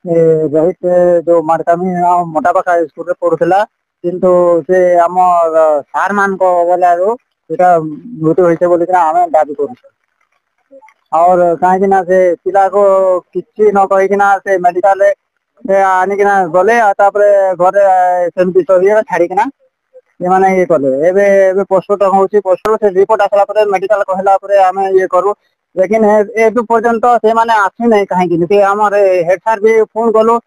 ରୋହିତ ଯୋଉ ମାର୍କାମି ମୋଟାପାଖା ସ୍କୁଲରେ ପଢୁଥିଲା କିନ୍ତୁ ସେ ଆମର ସାର୍ ମାନଙ୍କ ବେଲାରୁ ସେଟା ମୃତ୍ୟୁ ହେଇছে ବୋଲିକିନା ଆମେ ଦାବି କରୁଛୁ। और कहीं से पिला को किसी न कहीकिना से मेडिकल से आनिकिना गले तापरे घरे सेमती सही छाड़िकिना ये ये कले एवं पोस्टमार्टम होची पोस्टर से रिपोर्ट आसला परे मेडिकल कहला परे आमे ये करू लेकिन एबे पर्यंत से माने आसी नहीं कहीं कि आमर हेड सार भी फोन कलु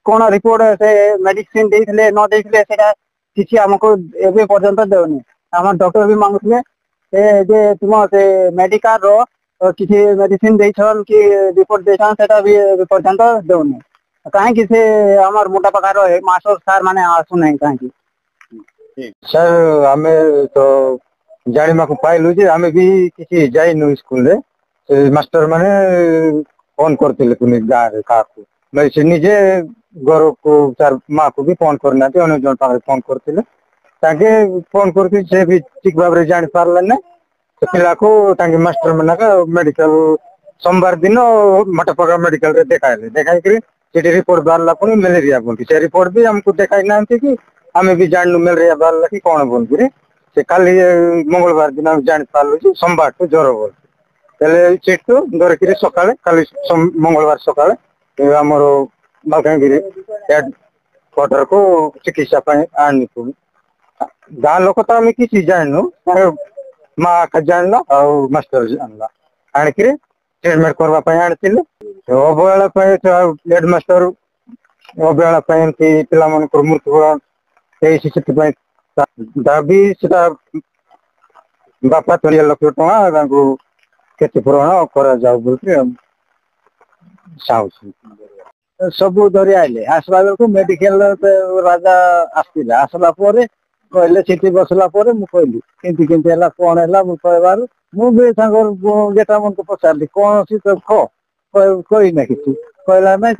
कौन रिपोर्ट से मेडिसिन देइथिले न देइथिले सेटा किसी हमको एबे पर्यंत देउनी आम डॉक्टर भी मांगुଥିଲେ जे तुम से मेडिकल रो किसी मेडिसिन देछन कि रिपोर्ट देछन सेटा भी पर्यंत देउनी कहीं से आमर मोटा प्रकार मास्टर सार माने आसु नहीं कहीं सर आमे तो जानिमा को पाइलु जे आमे भी किसी जाइनु स्कूल रे मास्टर माने फोन करथिले कुनी गाँ रे काकू मैं से निजे घर को चार माँ को भी फोन करना थे अन्य जन पाखे फोन करथिले ताके फोन करथि से भी ठीक भाबरे जानि पारले ने तो पिला को ताके मास्टर माने का मेडिकल सोमवार दिन मोटापका मेडिकल रे देखाई करी सेठी रिपोर्ट बारला पुनी मलेरिया बोलती से रिपोर्ट भी हमको देखाई नांती कि आमे भी जाननु मलेरिया बारला कि कोन बोलती से खाली मंगलवार दिन हम जानि पारलु जे सोमवार को ज्वर बोल तेले सेठू धरकिरी सकाळे खाली मंगलवार सकाळे हमर मालकानगिरी हेड क्वार्टर को चिकित्सा पाए आनी पुनी गाँ लोक तो आम किसी जाननु माँ का जानला और मास्टर जानला आणिकी ट्रीटमेंट करवा आनी अवहेला हेडमास्टर अवहेला पिला मान मृत्यु दाबी से बापा 30 लाख टका क्षतिपूरण कर सबू धरी आइले आसला बेलू मेडिकल राजा आसला आसला कहले सीटी बसला कहली केमती केमती है कौन है कहबार मुझे गेटा मन को पचारि कौन सी तो कही ना कि कहला ना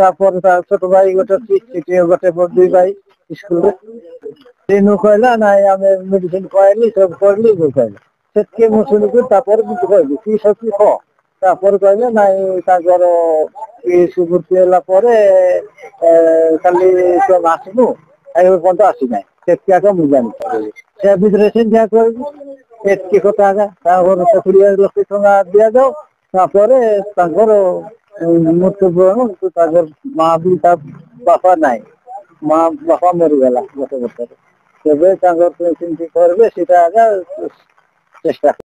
छोट भाई गोटे गोटे दुई भाई स्कूल तीनू कहला ना आम मेडिसिन कहली सब करली कहले से मुझे कहली कि सची कहले ना मृत्यु खाली तुम आसनु पर्यंत आसी ना से मुझे जानी से भितर से एति कथा कोड़े लक्ष टका दि जाओ मृत्युपूरण माँ भी बापा नाई माँ बापा मरीगला गोटे गोटे करेंगे चेष्टा